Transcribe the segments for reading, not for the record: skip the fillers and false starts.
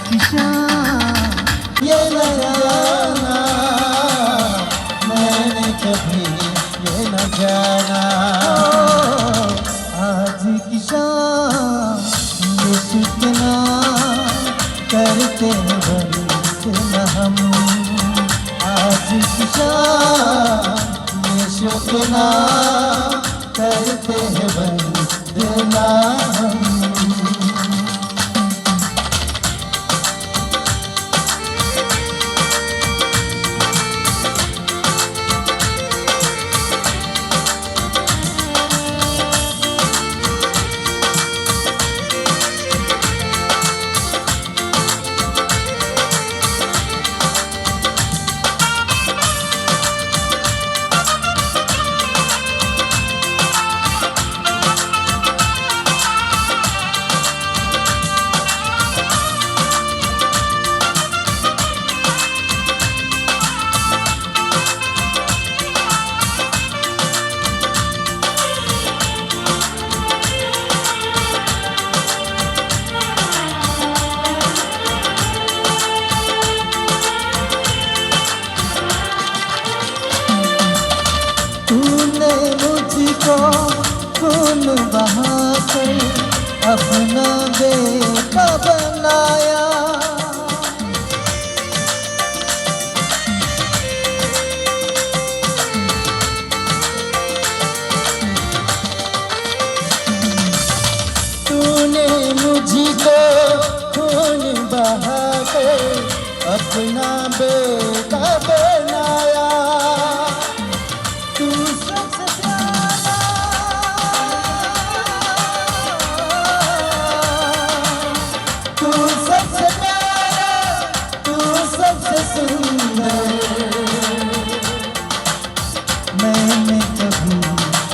की शान ये न जाना, मैंने कभी ये न जाना। आज की शान ये शुक्ना करते हैं वंदना हम। आज की शान ये शुक्ना करते हैं वंदना हम। खून बहाकर अपना बेटा बनाया, तूने मुझको खून बहाकर अपना बेटा बनाया। तू सबसे सुंदर, मैंने कभी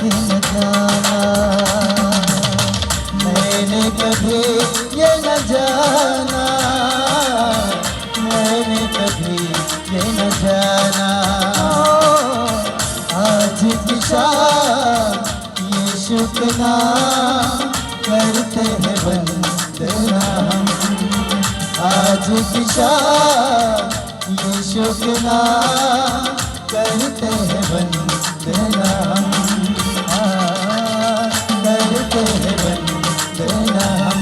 ये न जाना, मैंने कभी ये न जाना, मैंने कभी ये न जाना। आज की शान ये शुक्ना करते हैं वंदना हम। आज की शान ये शुक्ना करते हैं वंदना हम। करते हैं वंदना हम,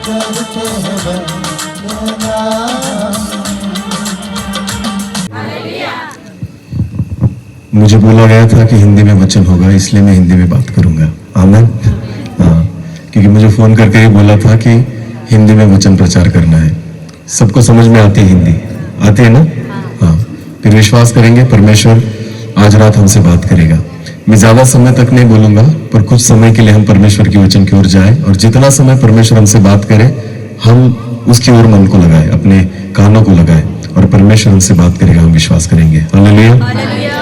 करते हैं वंदना हम। मुझे बोला गया था कि हिंदी में वचन होगा, इसलिए मैं हिंदी में बात करूंगा। आमीन। हाँ, क्योंकि मुझे फोन करके ये बोला था कि हिंदी में वचन प्रचार करना है। सबको समझ में आती है हिंदी? आती है ना? हाँ। फिर विश्वास करेंगे परमेश्वर आज रात हमसे बात करेगा। मैं ज्यादा समय तक नहीं बोलूंगा, पर कुछ समय के लिए हम परमेश्वर के वचन की ओर जाए, और जितना समय परमेश्वर हमसे बात करे हम उसकी ओर मन को लगाए, अपने कानों को लगाए, और परमेश्वर हमसे बात करेगा, हम विश्वास करेंगे। हालेलुया।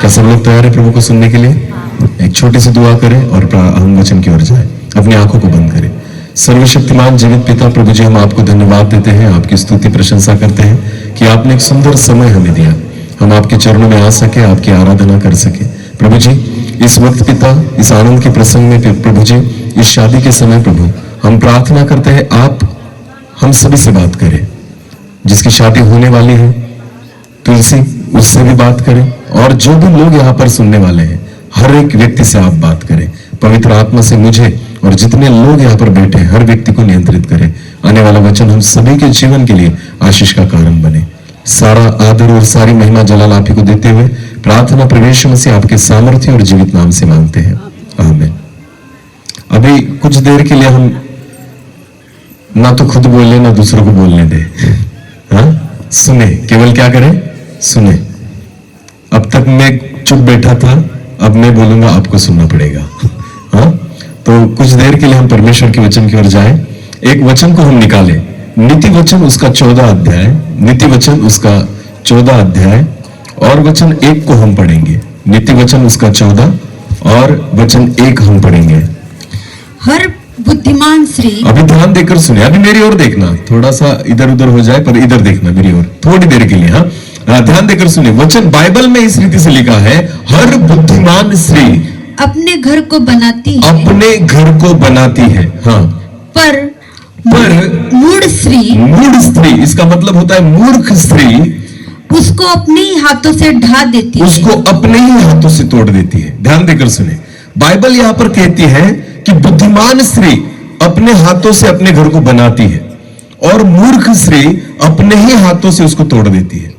क्या सब लोग तैयार है प्रभु को सुनने के लिए? एक छोटी सी दुआ करें और हम वचन की ओर जाए। अपनी आंखों को बंद करें। सर्वशक्तिमान जीवित पिता प्रभु जी, हम आपको धन्यवाद देते हैं, आपकी स्तुति प्रशंसा करते हैं कि आपने एक सुंदर समय हमें दिया, हम आपके चरणों में आ सके, आपकी आराधना कर सके। प्रभु जी, इस वक्त पिता, इस आनंद के प्रसंग में प्रभु जी, इस शादी के समय प्रभु हम प्रार्थना करते हैं आप हम सभी से बात करें। जिसकी शादी होने वाली है तुलसी, उससे भी बात करें, और जो भी लोग यहाँ पर सुनने वाले हैं हर एक व्यक्ति से आप बात करें। पवित्र आत्मा से मुझे और जितने लोग यहाँ पर बैठे हैं हर व्यक्ति को नियंत्रित करें। आने वाला वचन हम सभी के जीवन के लिए आशीष का कारण बने। सारा आदर और सारी महिमा जलाल आप ही को देते हुए प्रार्थना प्रवेश मसीह आपके सामर्थ्य और जीवित नाम से मांगते हैं, आमीन। अभी कुछ देर के लिए हम ना तो खुद बोले ना दूसरों को बोलने दे। हाँ, सुने, केवल क्या करें? सुने। अब तक मैं चुप बैठा था, अब मैं बोलूंगा, आपको सुनना पड़ेगा। हाँ, तो कुछ देर के लिए हम परमेश्वर के वचन की ओर जाएं। एक वचन को हम निकालें, नीति वचन उसका 14 अध्याय, नीति वचन उसका 14 अध्याय और वचन 1 को हम पढ़ेंगे। नीति वचन उसका 14 और वचन 1 हम पढ़ेंगे। हर बुद्धिमान स्त्री, अभी ध्यान देकर सुने, अभी मेरी ओर देखना, थोड़ा सा इधर उधर हो जाए पर इधर देखना मेरी ओर थोड़ी देर के लिए। हाँ, ध्यान देकर सुने। वचन बाइबल में इस रीति से लिखा है, हर बुद्धिमान स्त्री अपने घर को बनाती है, अपने घर को बनाती है। हाँ, पर मूढ़ स्त्री मूढ़ स्त्री, इसका मतलब होता है मूर्ख स्त्री, उसको अपने ही हाथों से ढा देती है। उसको अपने ही हाथों से तोड़ देती है। ध्यान देकर सुने, बाइबल यहां पर कहती है कि बुद्धिमान स्त्री अपने हाथों से अपने घर को बनाती है और मूर्ख स्त्री अपने ही हाथों से उसको तोड़ देती है।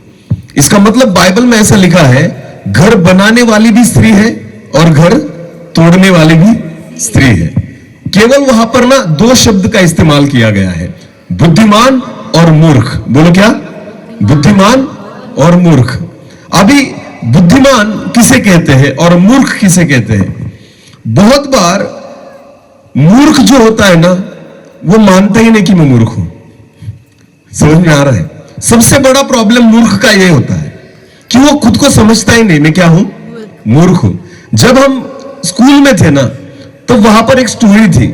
इसका मतलब बाइबल में ऐसा लिखा है, घर बनाने वाली भी स्त्री है और घर तोड़ने वाली भी स्त्री है। केवल वहां पर ना दो शब्द का इस्तेमाल किया गया है, बुद्धिमान और मूर्ख। बोलो क्या? बुद्धिमान और मूर्ख। अभी बुद्धिमान किसे कहते हैं और मूर्ख किसे कहते हैं? बहुत बार मूर्ख जो होता है ना, वो मानता ही नहीं कि मैं मूर्ख हूं। समझ में आ रहा है? सबसे बड़ा प्रॉब्लम मूर्ख का यह होता है कि वो खुद को समझता ही नहीं मैं क्या हूं, मूर्ख हूं। जब हम स्कूल में थे ना, तो वहां पर एक स्टोरी थी,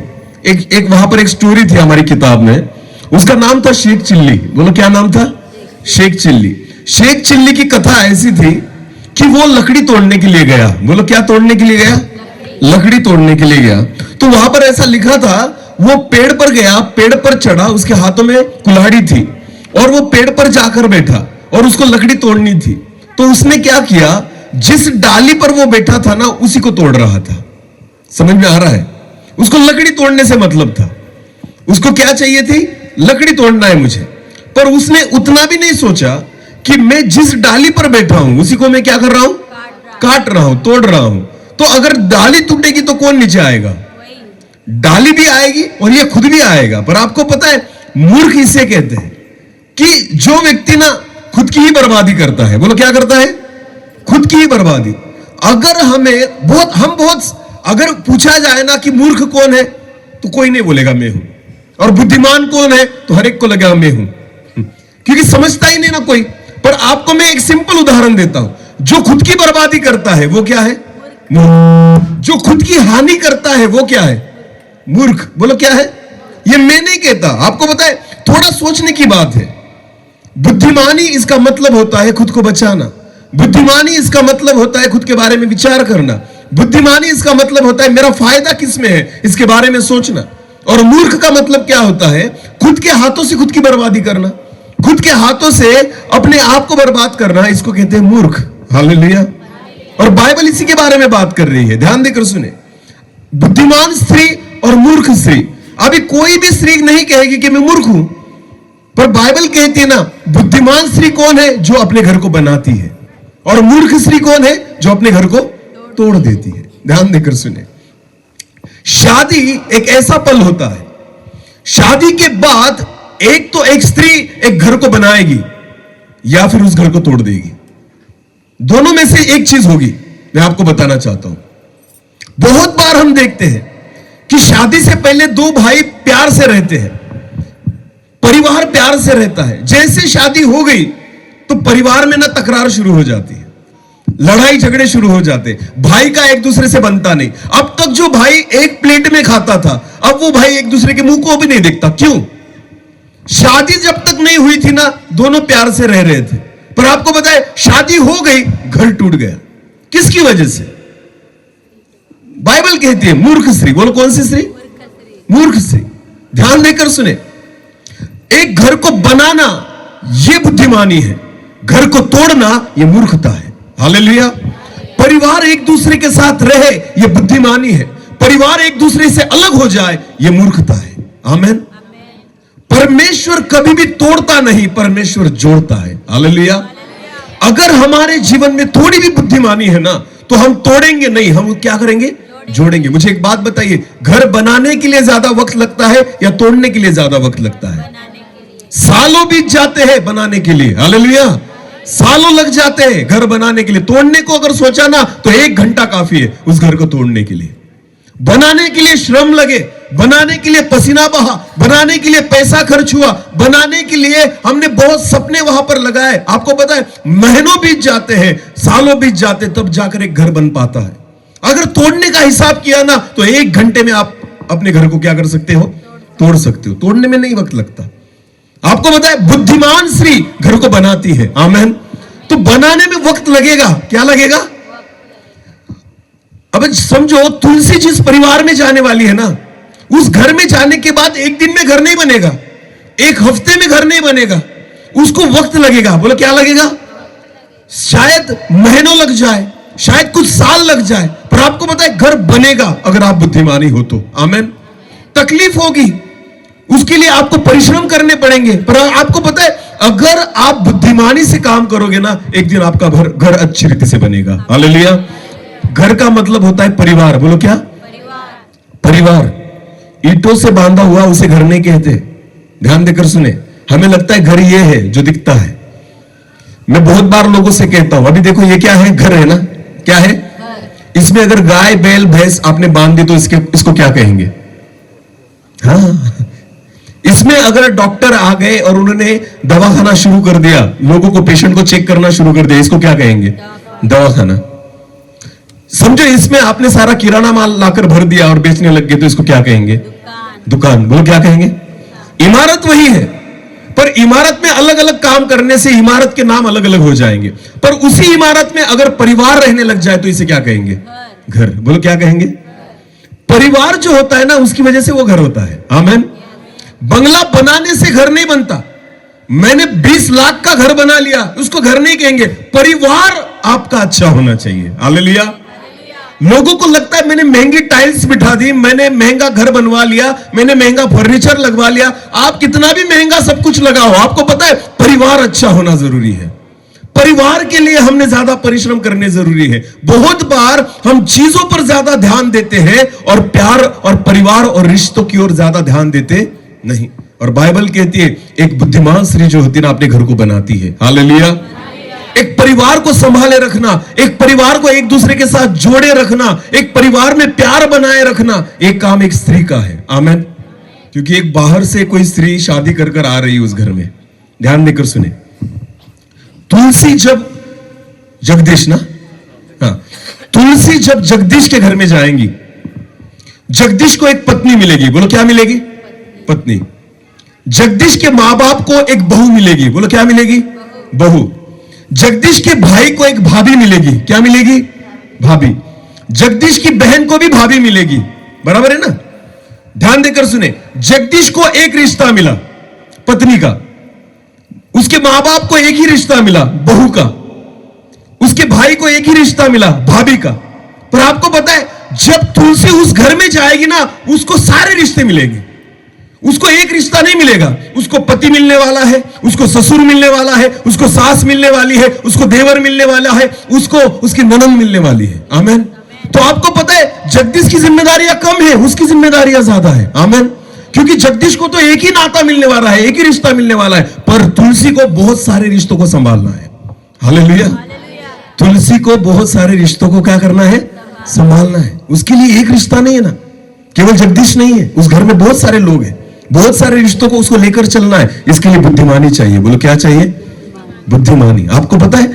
एक वहां पर एक स्टोरी थी हमारी किताब में, उसका नाम था शेख चिल्ली। बोलो क्या नाम था? शेख चिल्ली। शेख चिल्ली की कथा ऐसी थी कि वो लकड़ी तोड़ने के लिए गया। बोलो क्या तोड़ने के लिए गया? लकड़ी तोड़ने के लिए गया। तो वहां पर ऐसा लिखा था, वो पेड़ पर गया, पेड़ पर चढ़ा, उसके हाथों में कुल्हाड़ी थी और वो पेड़ पर जाकर बैठा और उसको लकड़ी तोड़नी थी। तो उसने क्या किया, जिस डाली पर वो बैठा था ना, उसी को तोड़ रहा था। समझ में आ रहा है? उसको लकड़ी तोड़ने से मतलब था, उसको क्या चाहिए थी? लकड़ी तोड़ना है मुझे। पर उसने उतना भी नहीं सोचा कि मैं जिस डाली पर बैठा हूं उसी को मैं क्या कर रहा हूं? काट रहा हूं, तोड़ रहा हूं। तो अगर डाली टूटेगी तो कौन नीचे आएगा? डाली भी आएगी और ये खुद भी आएगा। पर आपको पता है, मूर्ख इसे कहते हैं कि जो व्यक्ति ना खुद की ही बर्बादी करता है। बोलो क्या करता है? खुद की ही बर्बादी। अगर हम बहुत अगर पूछा जाए ना कि मूर्ख कौन है, तो कोई नहीं बोलेगा मैं हूं, और बुद्धिमान कौन है तो हर एक को लगेगा मैं हूं, क्योंकि समझता ही नहीं ना कोई। पर आपको मैं एक सिंपल उदाहरण देता हूं, जो खुद की बर्बादी करता है वो क्या है? मूर्ख। जो खुद की हानि करता है वो क्या है? मूर्ख। बोलो क्या है? ये मैं नहीं कहता, आपको पता है, थोड़ा सोचने की बात है। बुद्धिमानी इसका मतलब होता है खुद को बचाना। बुद्धिमानी इसका मतलब होता है खुद के बारे में विचार करना। बुद्धिमानी इसका मतलब होता है मेरा फायदा किस में है इसके बारे में सोचना। और मूर्ख का मतलब क्या होता है? खुद के हाथों से खुद की बर्बादी करना, खुद के हाथों से अपने आप को बर्बाद करना, इसको कहते हैं मूर्ख। हालेलुया। और बाइबल इसी के बारे में बात कर रही है, ध्यान देकर सुने। बुद्धिमान स्त्री और मूर्ख स्त्री। अभी कोई भी स्त्री नहीं कहेगी कि मैं मूर्ख हूं, पर बाइबल कहती है ना, बुद्धिमान स्त्री कौन है? जो अपने घर को बनाती है, और मूर्ख स्त्री कौन है? जो अपने घर को तोड़ देती है। ध्यान देकर सुने। शादी एक ऐसा पल होता है, शादी के बाद एक तो एक स्त्री एक घर को बनाएगी या फिर उस घर को तोड़ देगी। दोनों में से एक चीज होगी। मैं आपको बताना चाहता हूं, बहुत बार हम देखते हैं कि शादी से पहले दो भाई प्यार से रहते हैं, परिवार प्यार से रहता है। जैसे शादी हो गई तो परिवार में ना तकरार शुरू हो जाती है, लड़ाई झगड़े शुरू हो जाते, भाई का एक दूसरे से बनता नहीं। अब तक जो भाई एक प्लेट में खाता था, अब वो भाई एक दूसरे के मुंह को भी नहीं देखता। क्यों? शादी जब तक नहीं हुई थी ना, दोनों प्यार से रह रहे थे, पर आपको पता है शादी हो गई, घर टूट गया। किसकी वजह से? बाइबल कहती है मूर्ख स्त्री। बोलो कौन सी स्त्री? मूर्ख स्त्री। ध्यान देकर सुने, एक घर को बनाना यह बुद्धिमानी है, घर को तोड़ना यह मूर्खता है। हालेलुया। परिवार एक दूसरे के साथ रहे यह बुद्धिमानी है, परिवार एक दूसरे से अलग हो जाए यह मूर्खता है। आमीन। परमेश्वर कभी भी तोड़ता नहीं, परमेश्वर जोड़ता है। हालेलुया। अगर हमारे जीवन में थोड़ी भी बुद्धिमानी है ना, तो हम तोड़ेंगे नहीं, हम क्या करेंगे? जोड़ेंगे। मुझे एक बात बताइए, घर बनाने के लिए ज्यादा वक्त लगता है या तोड़ने के लिए ज्यादा वक्त लगता है? सालों बीत जाते हैं बनाने के लिए। हालेलुया। सालों लग जाते हैं घर बनाने के लिए। तोड़ने को अगर सोचा ना तो 1 घंटा काफी है उस घर को तोड़ने के लिए। बनाने के लिए श्रम लगे, बनाने के लिए पसीना बहा, बनाने के लिए पैसा खर्च हुआ, बनाने के लिए हमने बहुत सपने वहां पर लगाए। आपको पता है महीनों बीत जाते हैं, सालों बीत जाते, तब जाकर एक घर बन पाता है। अगर तोड़ने का हिसाब किया ना तो 1 घंटे में आप अपने घर को क्या कर सकते हो? तोड़ सकते हो। तोड़ने में नहीं वक्त लगता। आपको पता है बुद्धिमान स्त्री घर को बनाती है। आमीन। तो बनाने में वक्त लगेगा। क्या लगेगा? अब समझो, तुलसी जिस परिवार में जाने वाली है ना, उस घर में जाने के बाद एक दिन में घर नहीं बनेगा। एक हफ्ते में घर नहीं बनेगा, उसको वक्त लगेगा। बोलो क्या लगेगा? शायद महीनों लग जाए, शायद कुछ साल लग जाए, पर आपको पता है घर बनेगा अगर आप बुद्धिमानी हो तो। आमीन। तकलीफ होगी, उसके लिए आपको परिश्रम करने पड़ेंगे, पर आपको पता है अगर आप बुद्धिमानी से काम करोगे ना, एक दिन आपका घर अच्छी रीति से बनेगा। हालेलुया। घर का मतलब होता है परिवार। बोलो क्या? परिवार। ईंटों से बांधा हुआ उसे घर नहीं कहते। ध्यान देकर सुने, हमें लगता है घर ये है जो दिखता है। मैं बहुत बार लोगों से कहता हूं, अभी देखो ये क्या है? घर है ना? क्या है? इसमें अगर गाय बैल भैंस आपने बांध दी तो इसको क्या कहेंगे? हाँ, इसमें अगर डॉक्टर आ गए और उन्होंने दवाखाना शुरू कर दिया, लोगों को, पेशेंट को चेक करना शुरू कर दिया, इसको क्या कहेंगे? दवाखाना। समझो इसमें आपने सारा किराना माल लाकर भर दिया और बेचने लग गए तो इसको क्या कहेंगे? दुकान। बोलो क्या कहेंगे? इमारत वही है, पर इमारत में अलग अलग काम करने से इमारत के नाम अलग अलग हो जाएंगे। पर उसी इमारत में अगर परिवार रहने लग जाए तो इसे क्या कहेंगे? घर। बोलो क्या कहेंगे? परिवार जो होता है ना, उसकी वजह से वो घर होता है। आमीन। बंगला बनाने से घर नहीं बनता। मैंने 20 लाख का घर बना लिया, उसको घर नहीं कहेंगे। परिवार आपका अच्छा होना चाहिए। हालेलुया। लोगों को लगता है मैंने महंगी टाइल्स बिठा दी, मैंने महंगा घर बनवा लिया, मैंने महंगा फर्नीचर लगवा लिया। आप कितना भी महंगा सब कुछ लगाओ, आपको पता है परिवार अच्छा होना जरूरी है। परिवार के लिए हमने ज्यादा परिश्रम करने जरूरी है। बहुत बार हम चीजों पर ज्यादा ध्यान देते हैं और प्यार और परिवार और रिश्तों की ओर ज्यादा ध्यान देते नहीं। और बाइबल कहती है एक बुद्धिमान स्त्री जो होती है ना, अपने घर को बनाती है। हालेलुया। एक परिवार को संभाले रखना, एक परिवार को एक दूसरे के साथ जोड़े रखना, एक परिवार में प्यार बनाए रखना, एक काम एक स्त्री का है। आमीन। क्योंकि एक बाहर से कोई स्त्री शादी कर कर आ रही है उस घर में। ध्यान देकर सुने, तुलसी जब जगदीश ना, हाँ, तुलसी जब जगदीश के घर में जाएंगी, जगदीश को एक पत्नी मिलेगी। बोलो क्या मिलेगी? पत्नी। जगदीश के मां बाप को एक बहू मिलेगी। बोलो क्या मिलेगी? बहू। जगदीश के भाई को एक भाभी मिलेगी। क्या मिलेगी? भाभी। जगदीश की बहन को भी भाभी मिलेगी। बराबर है ना? ध्यान देकर सुने, जगदीश को एक रिश्ता मिला पत्नी का, उसके मां बाप को एक ही रिश्ता मिला बहू का, उसके भाई को एक ही रिश्ता मिला भाभी का। पर आपको पता है जब तुलसी उस घर में जाएगी ना, उसको सारे रिश्ते मिलेंगे। उसको एक रिश्ता नहीं मिलेगा। उसको पति मिलने वाला है, उसको ससुर मिलने वाला है, उसको सास मिलने वाली है, उसको देवर मिलने वाला है, उसको उसकी ननद मिलने वाली है। आमीन। तो आपको पता है जगदीश की जिम्मेदारियां कम है, उसकी जिम्मेदारियां ज्यादा है। आमीन। क्योंकि जगदीश को तो एक ही नाता मिलने वाला है, एक ही रिश्ता मिलने वाला है, पर तुलसी को बहुत सारे रिश्तों को संभालना है। हालेलुया। तुलसी को बहुत सारे रिश्तों को क्या करना है? संभालना है। उसके लिए एक रिश्ता नहीं है ना, केवल जगदीश नहीं है, उस घर में बहुत सारे लोग हैं, बहुत सारे रिश्तों को उसको लेकर चलना है। इसके लिए बुद्धिमानी चाहिए। बोलो क्या चाहिए? बुद्धिमानी। आपको पता है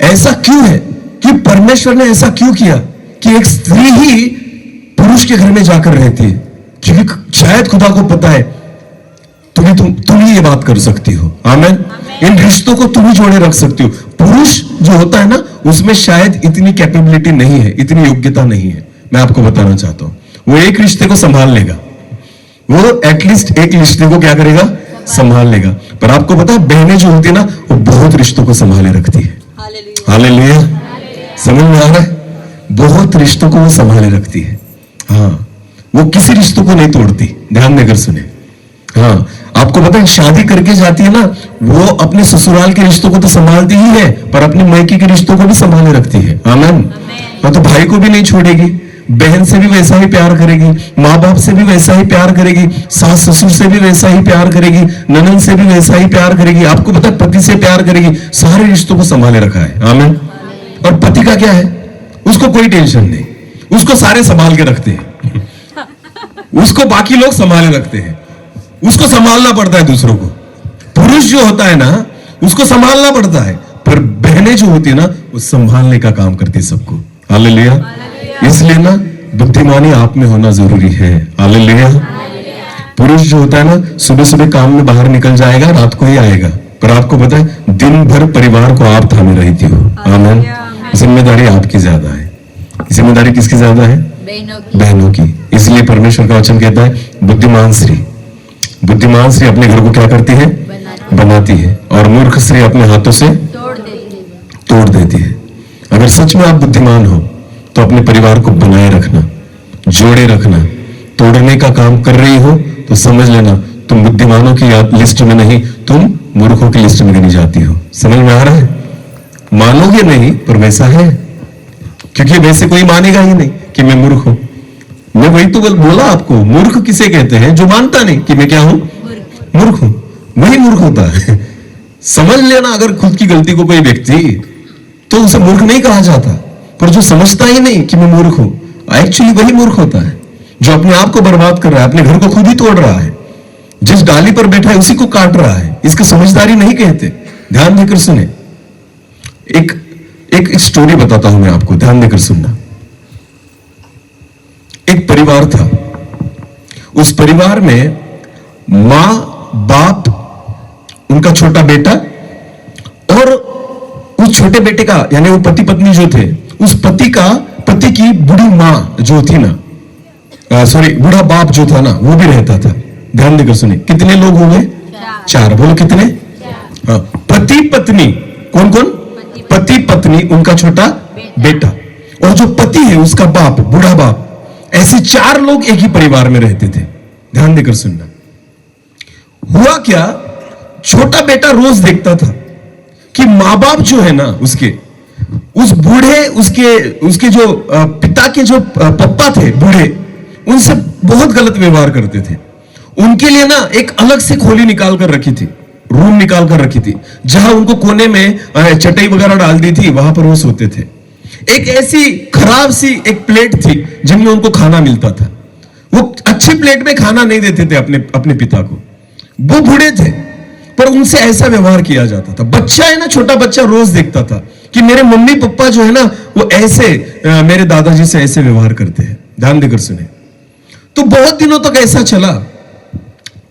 ऐसा क्यों है कि परमेश्वर ने ऐसा क्यों किया कि एक स्त्री ही पुरुष के घर में जाकर रहती है? क्योंकि शायद खुदा को पता है तुम ही ये बात कर सकती हो। आमीन। इन रिश्तों को तुम ही जोड़े रख सकती हो। पुरुष जो होता है ना, उसमें शायद इतनी कैपेबिलिटी नहीं है, इतनी योग्यता नहीं है। मैं आपको बताना चाहता हूं, वो एक रिश्ते को संभाल लेगा, वो एटलीस्ट एक रिश्ते को क्या करेगा? संभाल लेगा। पर आपको पता है बहनें जो होती है ना, वो बहुत रिश्तों को संभाले रखती है। हालेलुया। समझ में आ रहा है? बहुत रिश्तों को वो संभाले रखती है। हाँ, वो किसी रिश्तों को नहीं तोड़ती। ध्यान देकर सुने। हाँ, आपको पता है शादी करके जाती है ना, वो अपने ससुराल के रिश्तों को तो संभालती ही है, पर अपने मायके के रिश्तों को भी संभाले रखती है। आमीन। तो भाई को भी नहीं छोड़ेगी, बहन से भी वैसा ही प्यार करेगी, माँ बाप से भी वैसा ही प्यार करेगी, सास ससुर से भी वैसा ही प्यार करेगी, ननद से भी वैसा ही प्यार करेगी। आपको पता है पति से प्यार करेगी। सारे रिश्तों को संभाले रखा है। आमीन। और पति का क्या है? उसको कोई टेंशन नहीं, उसको सारे संभाल के रखते हैं, उसको बाकी लोग संभाले रखते हैं, उसको संभालना पड़ता है दूसरों को। पुरुष जो होता है ना, उसको संभालना पड़ता है, पर बहनें जो होती है ना, वो संभालने का काम करती है सबको। हालेलुया। इसलिए ना बुद्धिमानी आप में होना जरूरी है। हालेलुया। पुरुष जो होता है ना, सुबह सुबह काम में बाहर निकल जाएगा, रात को ही आएगा, पर आपको पता है दिन भर परिवार को आप थामे रहती हो। आमीन। जिम्मेदारी आपकी ज्यादा है। जिम्मेदारी किसकी ज्यादा है? बहनों की। इसलिए परमेश्वर का वचन कहता है बुद्धिमान स्त्री बुद्धिमान स्त्री अपने घर को क्या करती है? बनाती है। और मूर्ख स्त्री अपने हाथों से तोड़ देती है। अगर सच में आप बुद्धिमान हो तो अपने परिवार को बनाए रखना, जोड़े रखना। तोड़ने का काम कर रही हो तो समझ लेना तुम बुद्धिमानों की लिस्ट में नहीं, तुम मूर्खों की लिस्ट में गिनी जाती हो। समझ में आ रहा है? मानोगे नहीं पर वैसा है, क्योंकि वैसे कोई मानेगा ही नहीं कि मैं मूर्ख हूं। मैं वही तो बोला आपको, मूर्ख किसे कहते हैं? जो मानता नहीं कि मैं क्या हूं, मूर्ख हूं, वही मूर्ख होता है। समझ लेना, अगर खुद की गलती को कोई व्यक्ति, तो उसे मूर्ख नहीं कहा जाता। पर जो समझता ही नहीं कि मैं मूर्ख हूं, एक्चुअली वही मूर्ख होता है, जो अपने आप को बर्बाद कर रहा है, अपने घर को खुद ही तोड़ रहा है, जिस डाली पर बैठा है उसी को काट रहा है। इसको समझदारी नहीं कहते। ध्यान देकर सुने, एक स्टोरी बताता हूं मैं आपको, ध्यान देकर सुनना। एक परिवार था, उस परिवार में मां, बाप, उनका छोटा बेटा और उस छोटे बेटे का, यानी वो पति पत्नी जो थे, उस पति की बूढ़ी मां जो थी ना, बूढ़ा बाप जो था ना, वो भी रहता था। ध्यान देकर सुनिए, कितने लोग हो गए? 4। बोलो कितने? हाँ, पति पत्नी, कौन कौन? पति पत्नी, उनका छोटा बेटा और जो पति है उसका बाप, बूढ़ा बाप। ऐसे 4 लोग एक ही परिवार में रहते थे। ध्यान देकर सुनना। हुआ क्या, छोटा बेटा रोज देखता था कि मां बाप जो है ना उसके, उस बूढ़े, उसके जो पिता के जो पप्पा थे बूढ़े, उनसे बहुत गलत व्यवहार करते थे। उनके लिए ना एक अलग से खोली निकाल कर रखी थी, रूम निकाल कर रखी थी, जहां उनको कोने में चटाई वगैरह डाल दी थी, वहां पर वो सोते थे। एक ऐसी खराब सी एक प्लेट थी जिनमें उनको खाना मिलता था। वो अच्छी प्लेट में खाना नहीं देते थे अपने पिता को। वो बूढ़े थे पर उनसे ऐसा व्यवहार किया जाता था। बच्चा है ना, छोटा बच्चा रोज देखता था कि मेरे मम्मी पापा जो है ना, वो ऐसे मेरे दादाजी से ऐसे व्यवहार करते हैं। ध्यान देकर सुने। तो बहुत दिनों तक ऐसा चला।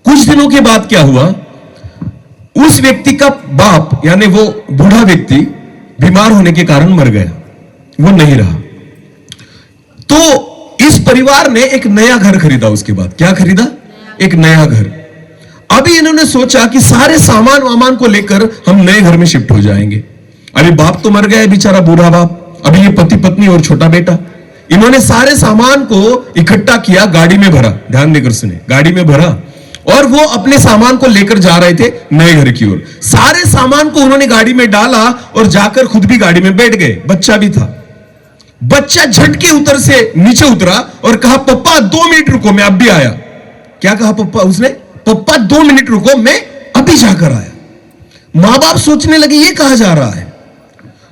कुछ दिनों के बाद क्या हुआ, उस व्यक्ति का बाप, यानी वो बूढ़ा व्यक्ति बीमार होने के कारण मर गया, वो नहीं रहा। तो इस परिवार ने एक नया घर खरीदा। उसके बाद क्या खरीदा? एक नया घर। अभी इन्होंने सोचा कि सारे सामान वामान को लेकर हम नए घर में शिफ्ट हो जाएंगे। अभी बाप तो मर गया है, बेचारा बूढ़ा बाप। अभी ये पति पत्नी और छोटा बेटा, इन्होंने सारे सामान को इकट्ठा किया, गाड़ी में भरा। ध्यान देकर सुने, गाड़ी में भरा और वो अपने सामान को लेकर जा रहे थे नए घर की ओर। सारे सामान को उन्होंने गाड़ी में डाला और जाकर खुद भी गाड़ी में बैठ गए। बच्चा भी था। बच्चा झटके उतर से नीचे उतरा और कहा, पप्पा 2 मिनट रुको, मैं अब भी आया। क्या कहा पप्पा? उसने, पप्पा 2 मिनट रुको, मैं अभी जाकर आया। मां बाप सोचने लगे ये कहा जा रहा है।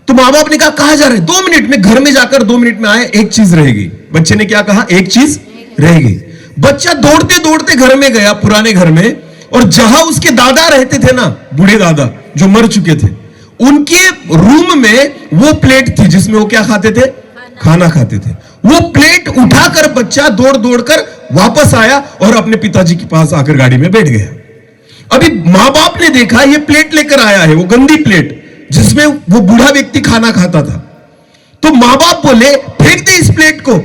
तो मां बाप ने कहा, कहा जा रहा है? 2 मिनट में, घर में जाकर 2 मिनट में आए, एक चीज रहेगी। बच्चे ने क्या कहा? एक चीज रहेगी। बच्चा दौड़ते दौड़ते घर में गया, पुराने घर में, और जहां उसके दादा रहते थे ना, बूढ़े दादा जो मर चुके थे, उनके रूम में वो प्लेट थी जिसमें वो क्या खाते थे? खाना खाते थे। वो प्लेट उठाकर बच्चा दौड़ दौड़कर वापस आया और अपने पिताजी के पास आकर गाड़ी में बैठ गया। अभी मां बाप ने देखा ये प्लेट लेकर आया है, वो गंदी प्लेट जिसमें वो बूढ़ा व्यक्ति खाना खाता था। तो मां बाप बोले, फेंक दे इस प्लेट को।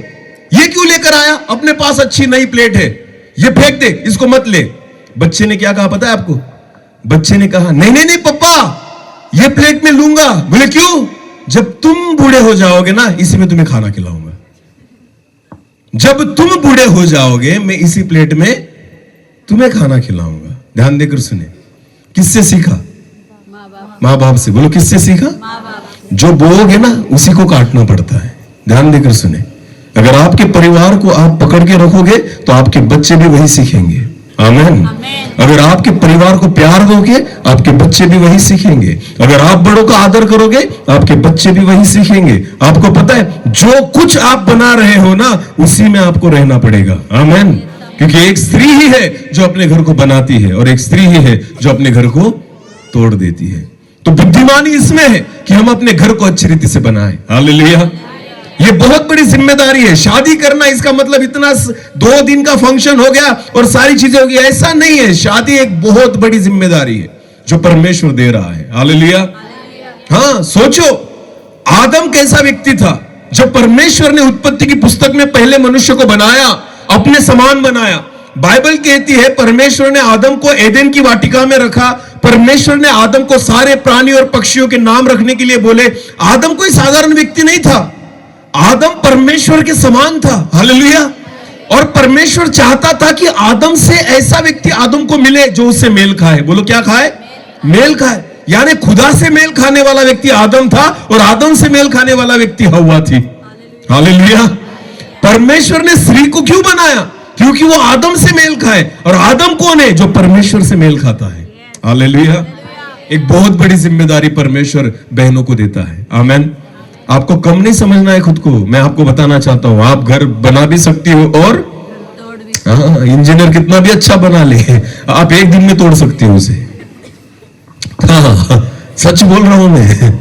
ये क्यों लेकर आया? अपने पास अच्छी नई प्लेट है, ये फेंक दे, इसको मत ले। बच्चे ने क्या कहा पता है आपको? बच्चे ने कहा, नहीं नहीं नहीं पप्पा, ये प्लेट में लूंगा। बोले क्यों? जब तुम बूढ़े हो जाओगे ना, इसी में तुम्हें खाना खिलाऊंगा। जब तुम बूढ़े हो जाओगे, मैं इसी प्लेट में तुम्हें खाना खिलाऊंगा। ध्यान देकर सुने। किससे सीखा? मां बाप से। बोलो किससे सीखा? जो बोओगे ना उसी को काटना पड़ता है। ध्यान देकर सुने। अगर आपके परिवार को आप पकड़ के रखोगे तो आपके बच्चे भी वही सीखेंगे। आमीन। अगर आपके परिवार को प्यार दोगे, आपके बच्चे भी वही सीखेंगे। अगर आप बड़ों का आदर करोगे, आपके बच्चे भी वही सीखेंगे। आपको पता है, जो कुछ आप बना रहे हो ना, उसी में आपको रहना पड़ेगा। आमीन। क्योंकि एक स्त्री ही है जो अपने घर को बनाती है और एक स्त्री ही है जो अपने घर को तोड़ देती है। तो बुद्धिमानी इसमें है कि हम अपने घर को अच्छी रीति से बनाएं। हालेलुया। ये बहुत बड़ी जिम्मेदारी है। शादी करना इसका मतलब इतना 2 दिन का फंक्शन हो गया और सारी चीजें हो गई, ऐसा नहीं है। शादी एक बहुत बड़ी जिम्मेदारी है जो परमेश्वर दे रहा है। हालेलुया। हाँ, सोचो आदम कैसा व्यक्ति था। जब परमेश्वर ने उत्पत्ति की पुस्तक में पहले मनुष्य को बनाया, अपने समान बनाया, बाइबल कहती है परमेश्वर ने आदम को एदेन की वाटिका में रखा। परमेश्वर ने आदम को सारे प्राणी और पक्षियों के नाम रखने के लिए बोले। आदम कोई साधारण व्यक्ति नहीं था, आदम परमेश्वर के समान था। हालेलुया। और परमेश्वर चाहता था कि आदम से ऐसा व्यक्ति आदम को मिले जो उससे मेल खाए। बोलो क्या खाए? मेल खाए। यानी खुदा से मेल खाने वाला व्यक्ति आदम था और आदम से मेल खाने वाला व्यक्ति हव्वा थी। हालेलुया। परमेश्वर ने स्त्री को क्यों बनाया? क्योंकि वो आदम से मेल खाए। और आदम कौन है? जो परमेश्वर से मेल खाता है। हालेलुया। एक बहुत बड़ी जिम्मेदारी परमेश्वर बहनों को देता है। आमेन। आपको कम नहीं समझना है खुद को। मैं आपको बताना चाहता हूं, आप घर बना भी सकती हो और इंजीनियर कितना भी अच्छा बना ले, आप एक दिन में तोड़ सकती हो उसे। हाँ, सच बोल रहा हूं मैं।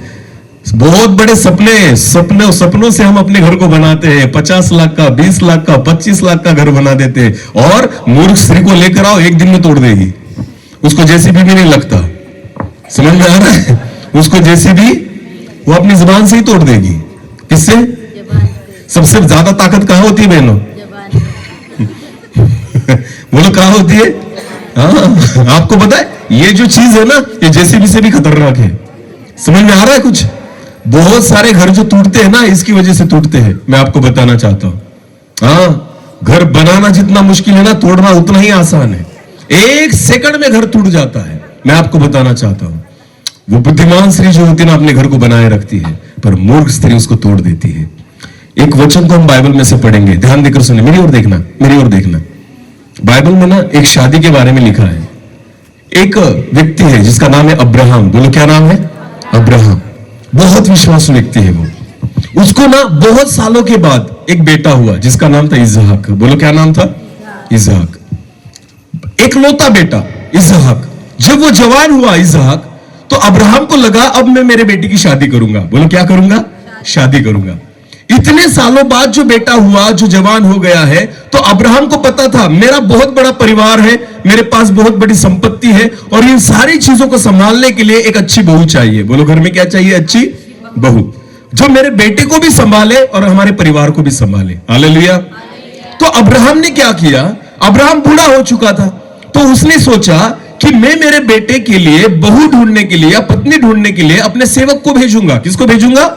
बहुत बड़े सपनों से हम अपने घर को बनाते हैं। 50 लाख का, 20 लाख का, 25 लाख का घर बना देते हैं। और मूर्ख स्त्री को लेकर आओ, एक दिन में तोड़ देगी। उसको जेसीबी भी नहीं लगता। समझ में आ रहा है? उसको जेसीबी वो अपनी जुबान से ही तोड़ देगी। किससे? सबसे ज्यादा ताकत कहां होती है बहनों? बोलो कहां होती है? हाँ, आपको पता है ये जो चीज है ना, ये जेसीबी से भी खतरनाक है। समझ में आ रहा है कुछ? बहुत सारे घर जो टूटते हैं ना, इसकी वजह से टूटते हैं। मैं आपको बताना चाहता हूं। हाँ, घर बनाना जितना मुश्किल है ना, तोड़ना उतना ही आसान है। 1 सेकंड में घर टूट जाता है। मैं आपको बताना चाहता हूं, वो बुद्धिमान स्त्री जो होती है ना, अपने घर को बनाए रखती है, पर मूर्ख स्त्री उसको तोड़ देती है। एक वचन को हम बाइबल में से पढ़ेंगे, ध्यान देकर सुने। मेरी ओर देखना, मेरी ओर देखना। बाइबल में ना एक शादी के बारे में लिखा है। एक व्यक्ति है जिसका नाम है अब्राहम। बोलो क्या नाम है? अब्राहम। बहुत विश्वासु व्यक्ति है वो। उसको ना बहुत सालों के बाद एक बेटा हुआ जिसका नाम था इसहाक। बोलो क्या नाम था? इसहाक। एक लौता बेटा इसहाक। जब वो जवान हुआ इसहाक, तो अब्राहम को लगा अब मैं मेरे बेटी की शादी करूंगा। बोलो क्या करूंगा? शादी करूंगा। इतने सालों बाद जो बेटा हुआ, जो जवान हो गया है, तो अब्राहम को पता था मेरा बहुत बड़ा परिवार है, मेरे पास बहुत बड़ी संपत्ति है, और इन सारी चीजों को संभालने के लिए एक अच्छी बहू चाहिए। बोलो घर में क्या चाहिए? अच्छी बहू, जो मेरे बेटे को भी संभाले और हमारे परिवार को भी संभाले। हालेलुया। तो अब्राहम ने क्या किया? अब्राहम बूढ़ा हो चुका था, तो उसने सोचा कि मैं मेरे बेटे के लिए बहू ढूंढने के लिए या पत्नी ढूंढने के लिए अपने सेवक को भेजूंगा। किसको भेजूंगा?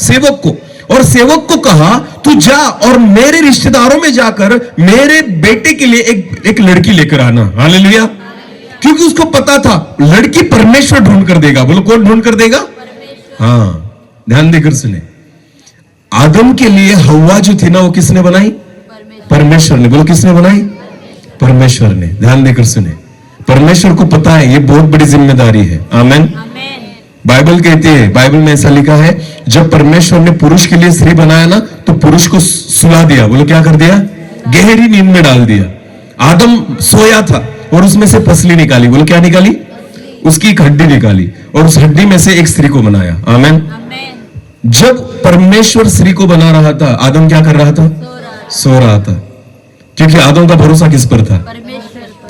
सेवक को। और सेवक को कहा तू जा और मेरे रिश्तेदारों में जाकर मेरे बेटे के लिए एक लड़की लेकर आना। हालेलुया। क्योंकि उसको पता था लड़की परमेश्वर ढूंढ कर देगा। बोलो कौन ढूंढ कर देगा? हाँ, ध्यान देकर सुने। आदम के लिए हव्वा जो थी ना, वो किसने बनाई? परमेश्वर ने। बोलो किसने बनाई? परमेश्वर ने। ध्यान देकर सुने। परमेश्वर को पता है ये बहुत बड़ी जिम्मेदारी है। आमेन। बाइबल कहती है, बाइबल में ऐसा लिखा है, जब परमेश्वर ने पुरुष के लिए स्त्री बनाया ना, तो पुरुष को सुला दिया। बोलो क्या कर दिया? गहरी नींद में डाल दिया। आदम सोया था और उसमें से पसली निकाली। बोलो क्या निकाली? उसकी एक हड्डी निकाली और उस हड्डी में से एक स्त्री को बनाया। आमेन। जब परमेश्वर स्त्री को बना रहा था, आदम क्या कर रहा था? सो रहा था। क्योंकि आदम का भरोसा किस पर था?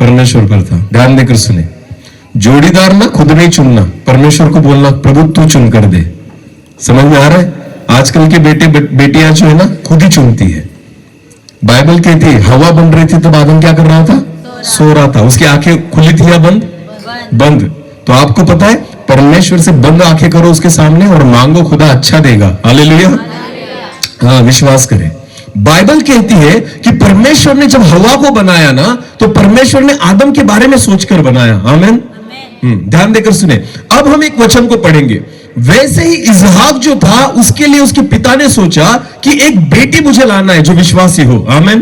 परमेश्वर पर था। ध्यान देकर सुने। जोड़ीदार ना खुद नहीं चुनना, परमेश्वर को बोलना प्रभु तू चुन कर दे। समझ में आ रहा है? आजकल के बेटियां जो है ना, खुद ही चुनती है। बाइबल कहती है हवा बन रही थी तब आदम क्या कर रहा था? सो रहा था। उसकी आंखें खुली थी या बंद? बंद। तो आपको पता है परमेश्वर से बंद आंखें करो उसके सामने और मांगो, खुदा अच्छा देगा। हालेलुया। हाँ, विश्वास करें। बाइबल कहती है कि परमेश्वर ने जब हवा को बनाया ना, तो परमेश्वर ने आदम के बारे में सोचकर बनाया। आमेन। ध्यान देकर सुने। अब हम एक वचन को पढ़ेंगे। वैसे ही इसहाक जो था, उसके लिए उसके पिता ने सोचा कि एक बेटी मुझे लाना है जो विश्वासी हो। आमेन।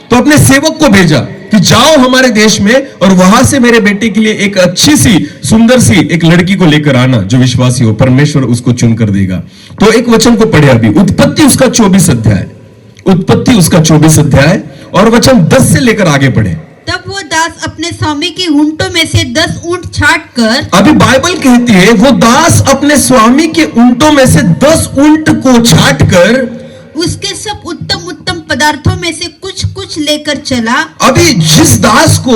तो अपने सेवक को भेजा कि जाओ हमारे देश में और वहां से मेरे बेटे के लिए एक अच्छी सी सुंदर सी एक लड़की को लेकर आना जो विश्वासी हो, परमेश्वर उसको चुन कर देगा। तो एक वचन को पढ़े अभी, उत्पत्ति उसका 24 अध्याय, उत्पत्ति उसका 24 अध्याय और वचन 10 से लेकर आगे पढ़े। तब वो दास अपने स्वामी के ऊंटों में से 10 ऊंट छाट कर, अभी बाइबल कहती है वो दास अपने स्वामी के ऊंटों में से 10 ऊंट को छाट कर उसके सब उत्तम उत्तम पदार्थों में से कुछ कुछ लेकर चला। अभी जिस दास को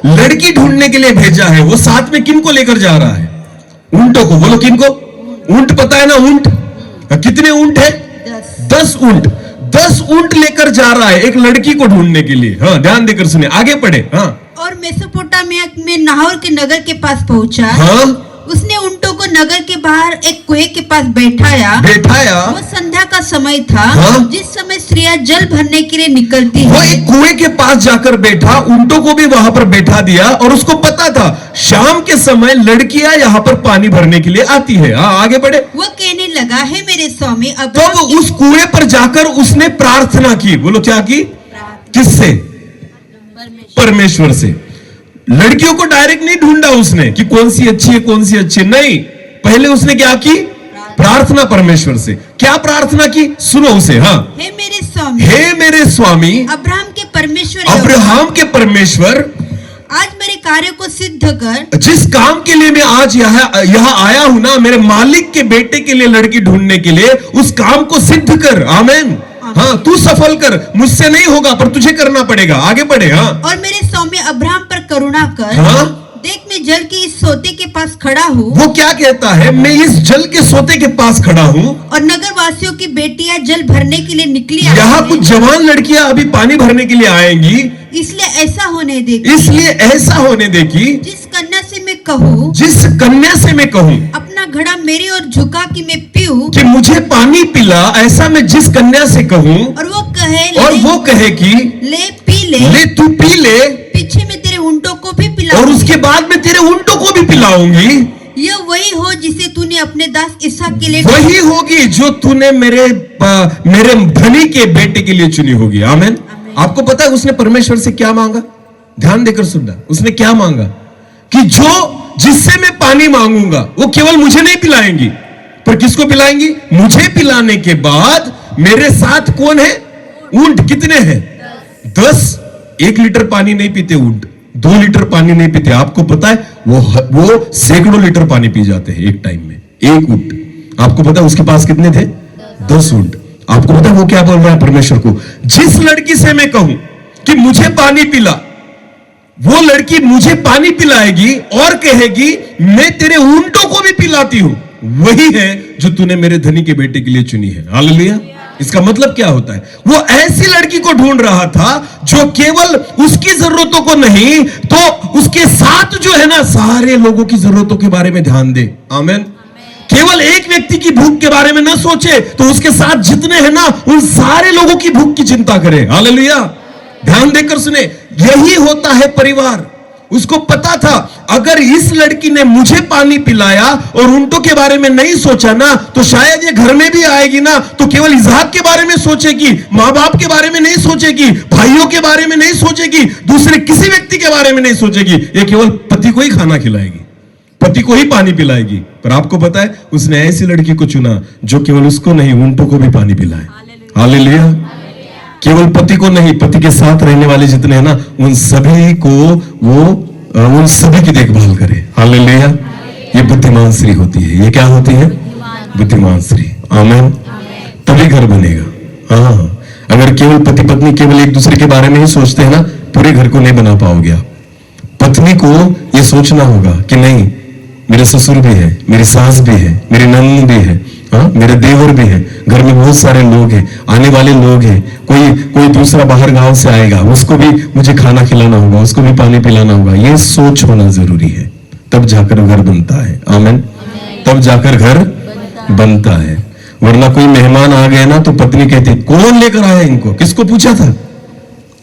लड़की ढूंढने के लिए भेजा है, वो साथ में किन को लेकर जा रहा है? ऊंटों को। बोलो किन को? ऊंट पता है ना? ऊंट कितने ऊंट है? 10 ऊंट। 10 10 ऊंट लेकर जा रहा है एक लड़की को ढूंढने के लिए। हाँ, ध्यान देकर सुनिए, आगे पढ़े। हाँ, और मेसोपोटामिया में नाहोर के नगर के पास पहुंचा। हाँ, उसने ऊंटों को नगर के बाहर एक कुएं के पास बैठाया। वो संध्या का समय था। हाँ? जिस समय स्त्रियां जल भरने के लिए निकलती वो है। एक कुएं के पास जाकर बैठा, ऊंटों को भी वहां पर बैठा दिया, और उसको पता था शाम के समय लड़कियां यहाँ पर पानी भरने के लिए आती है। हाँ, आगे बढ़े। वो कहने लगा, है मेरे स्वामी तो अब्राहम वो उस कुएं पर जाकर उसने प्रार्थना की। बोलो क्या की? किससे? परमेश्वर से। लड़कियों को डायरेक्ट नहीं ढूंढा उसने कि कौन सी अच्छी है कौन सी अच्छी नहीं। पहले उसने क्या की? प्रार्थना परमेश्वर से। क्या प्रार्थना की? सुनो उसे। हाँ, हे मेरे स्वामी, हे मेरे स्वामी अब्राहम के परमेश्वर, अब्राहम के परमेश्वर, आज मेरे कार्य को सिद्ध कर। जिस काम के लिए मैं आज यहाँ आया हूं ना, मेरे मालिक के बेटे के लिए लड़की ढूंढने के लिए, उस काम को सिद्ध कर। आमेन। हाँ, तू सफल कर, मुझसे नहीं होगा पर तुझे करना पड़ेगा। आगे बढ़े। हाँ, और मेरे स्वामी अब्राहम पर करुणा कर। हाँ? देख, मैं जल के इस सोते के पास खड़ा हूँ। वो क्या कहता है? मैं इस जल के सोते के पास खड़ा हूँ, और नगर वासियों की बेटियां जल भरने के लिए निकली यहाँ कुछ जवान लड़कियां अभी पानी भरने के लिए आएंगी, इसलिए ऐसा होने दे कि जिस कन्या से मैं कहूँ, अपना घड़ा मेरी ओर झुका कि मैं पीऊं, कि मुझे पानी पिला, ऐसा मैं जिस कन्या से कहूँ, और वो कहे कि ले पी ले तू पी ले, पीछे मैं तेरे ऊंटों को भी और पिलाऊंगी। उसके बाद मैं तेरे ऊंटों को भी पिलाऊंगी। यह वही हो जिसे तूने अपने दास इसहाक के लिए, वही होगी जो तूने मेरे धनी के बेटे के लिए चुनी होगी। आमेन। आपको पता है उसने परमेश्वर से क्या मांगा? ध्यान देकर सुनना। उसने क्या मांगा? कि जिससे मैं पानी मांगूंगा वो केवल मुझे नहीं पिलाएंगी, पर किसको पिलाएंगी? मुझे पिलाने के बाद मेरे साथ कौन है? ऊंट। कितने हैं? 10। 1 लीटर पानी नहीं पीते ऊंट, 2 लीटर पानी नहीं पीते। आपको पता है वो सैकड़ों लीटर पानी पी जाते हैं एक टाइम में, एक ऊंट। आपको पता है उसके पास कितने थे? 10 ऊंट। आपको पता है वो क्या बोल रहा है परमेश्वर को? जिस लड़की से मैं कहूं कि मुझे पानी पिला, वो लड़की मुझे पानी पिलाएगी और कहेगी मैं तेरे ऊंटों को भी पिलाती हूं। वही है जो तूने मेरे धनी के बेटे के लिए चुनी है। हालेलुया। इसका मतलब क्या होता है? वो ऐसी लड़की को ढूंढ रहा था जो केवल उसकी जरूरतों को नहीं, तो उसके साथ जो है ना सारे लोगों की जरूरतों के बारे में ध्यान दे। आमीन। केवल एक व्यक्ति की भूख के बारे में ना सोचे, तो उसके साथ जितने हैं ना उन सारे लोगों की भूख की चिंता करे। हालेलुया। ध्यान देकर सुने, यही होता है परिवार। उसको पता था अगर इस लड़की ने मुझे पानी पिलाया और ऊंटों के बारे में नहीं सोचा ना, तो शायद ये घर में भी आएगी ना तो केवल इसहाक के बारे में सोचेगी, माँ बाप के बारे में नहीं सोचेगी, भाइयों के बारे में नहीं सोचेगी, दूसरे किसी व्यक्ति के बारे में नहीं सोचेगी। ये केवल पति को ही खाना खिलाएगी, पति को ही पानी पिलाएगी। पर आपको पता है उसने ऐसी लड़की को चुना जो केवल उसको नहीं ऊंटों को भी पानी पिलाए। हालेलुया। केवल पति को नहीं, पति के साथ रहने वाले जितने हैं ना उन सभी को वो उन सभी की देखभाल करे। हालेलुया। ये बुद्धिमान स्त्री होती है। ये क्या होती है? बुद्धिमान स्त्री। आमीन। तभी घर बनेगा। हाँ, अगर केवल पति पत्नी केवल एक दूसरे के बारे में ही सोचते हैं ना, पूरे घर को नहीं बना पाओगे आप। पत्नी को ये सोचना होगा कि नहीं, मेरे ससुर भी है, मेरी सास भी है, मेरी नंद भी है, हाँ, मेरे देवर भी है, घर में बहुत सारे लोग हैं, आने वाले लोग हैं, कोई दूसरा बाहर गांव से आएगा, उसको भी मुझे खाना खिलाना होगा, उसको भी पानी पिलाना होगा। ये सोच होना जरूरी है, तब जाकर घर बनता है। आमीन। तब जाकर घर बनता है। वरना कोई मेहमान आ गए ना तो पत्नी कहती कौन लेकर आया इनको, किसको पूछा था?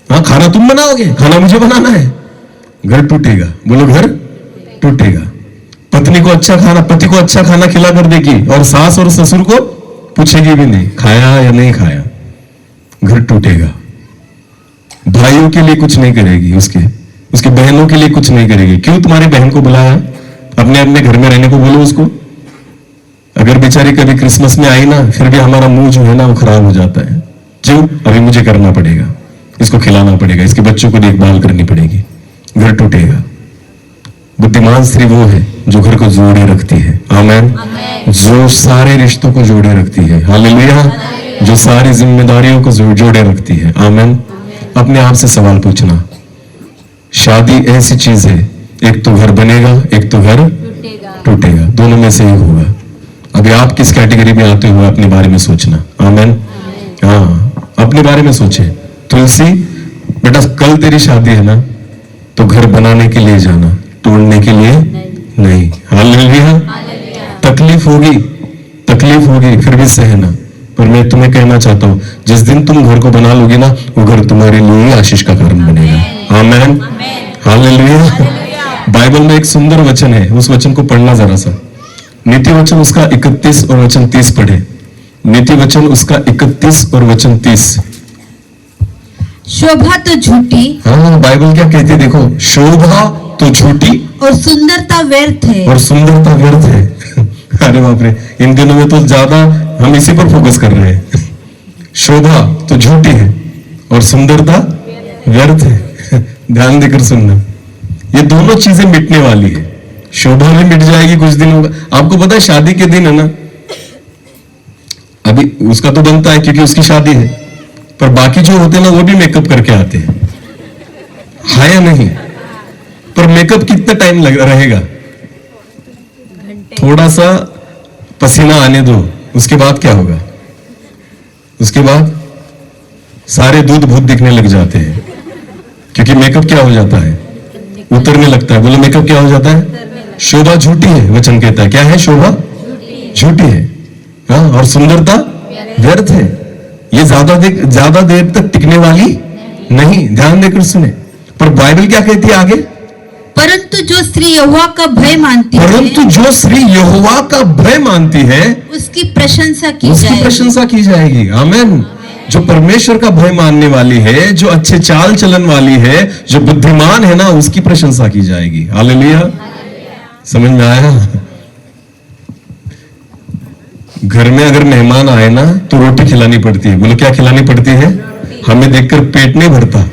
हाँ, खाना तुम बनाओगे, खाना मुझे बनाना है। घर टूटेगा। बोलो घर टूटेगा। पत्नी को अच्छा खाना, पति को अच्छा खाना खिला कर देगी और सास और ससुर को पूछेगी भी नहीं खाया या नहीं खाया। घर टूटेगा। भाइयों के लिए कुछ नहीं करेगी, उसके बहनों के लिए कुछ नहीं करेगी। क्यों तुम्हारी बहन को बुलाया? अपने अपने घर में रहने को बोलो उसको। अगर बेचारी कभी क्रिसमस में आई ना, फिर भी हमारा मुंह जो है ना वो खराब हो जाता है। क्यों? अभी मुझे करना पड़ेगा, इसको खिलाना पड़ेगा, इसके बच्चों को देखभाल करनी पड़ेगी। घर टूटेगा। बुद्धिमान स्त्री वो है जो घर को जोड़े रखती है। आमीन। जो सारे रिश्तों को जोड़े रखती है। हालेलुया। जो सारी जिम्मेदारियों को जोड़े रखती है। आमीन। अपने आप से सवाल पूछना, शादी ऐसी चीज है, एक तो घर बनेगा, एक तो घर टूटेगा। दोनों में से एक होगा। अभी आप किस कैटेगरी में आते हो अपने बारे में सोचना। आमीन। हाँ, अपने बारे में सोचे। तुलसी बेटा कल तेरी शादी है ना, तो घर बनाने के लिए जाना, तोड़ने के लिए नहीं। हालेलुया। तकलीफ होगी फिर भी सहना। पर मैं तुम्हें कहना चाहता हूं, जिस दिन तुम घर को बना लोगे ना, वो घर तुम्हारे लिए आशीष का कारण बनेगा। आमेन। हालेलुया। बाइबल में एक सुंदर वचन है, उस वचन को पढ़ना जरा सा। नीति वचन उसका 31 और वचन 30 पढ़े। नीति वचन उसका 31 और वचन 30। शोभा तो झूठी। हाँ, बाइबल क्या कहती है देखो, शोभा तो झूठी और सुंदरता व्यर्थ है। और सुंदरता व्यर्थ है। अरे बाप रे, इन दिनों में तो ज्यादा हम इसी पर फोकस कर रहे हैं। शोभा तो झूठी है और सुंदरता व्यर्थ है। ध्यान देकर सुनना, ये दोनों चीजें मिटने वाली है। शोभा भी मिट जाएगी कुछ दिन होगा। आपको पता है शादी के दिन है ना, अभी उसका तो बनता है क्योंकि उसकी शादी है, पर बाकी जो होते हैं ना वो भी मेकअप करके आते हैं, है या नहीं? पर मेकअप कितना टाइम लग रहेगा? थोड़ा सा पसीना आने दो, उसके बाद क्या होगा? उसके बाद सारे दूध भूत दिखने लग जाते हैं, क्योंकि मेकअप क्या हो जाता है? उतरने लगता है। बोलो मेकअप क्या हो जाता है? शोभा झूठी है, वचन कहता है। क्या है? शोभा झूठी है। हाँ, और सुंदरता व्यर्थ है। ये ज्यादा देर तक टिकने वाली नहीं। ध्यान देकर सुने। पर बाइबल क्या कहती है आगे? परंतु जो स्त्री यहोवा का भय मानती है, परंतु जो स्त्री यहोवा का भय मानती है, उसकी प्रशंसा की उसकी जाएगी। प्रशंसा की जाएगी। आमेन। जो परमेश्वर का भय मानने वाली है, जो अच्छे चाल चलन वाली है, जो बुद्धिमान है ना, उसकी प्रशंसा की जाएगी। हालेलुया। समझ में आया? घर में अगर मेहमान आए ना, तो रोटी खिलानी पड़ती है। बोलो क्या खिलानी पड़ती है? हमें देखकर पेट नहीं भरता।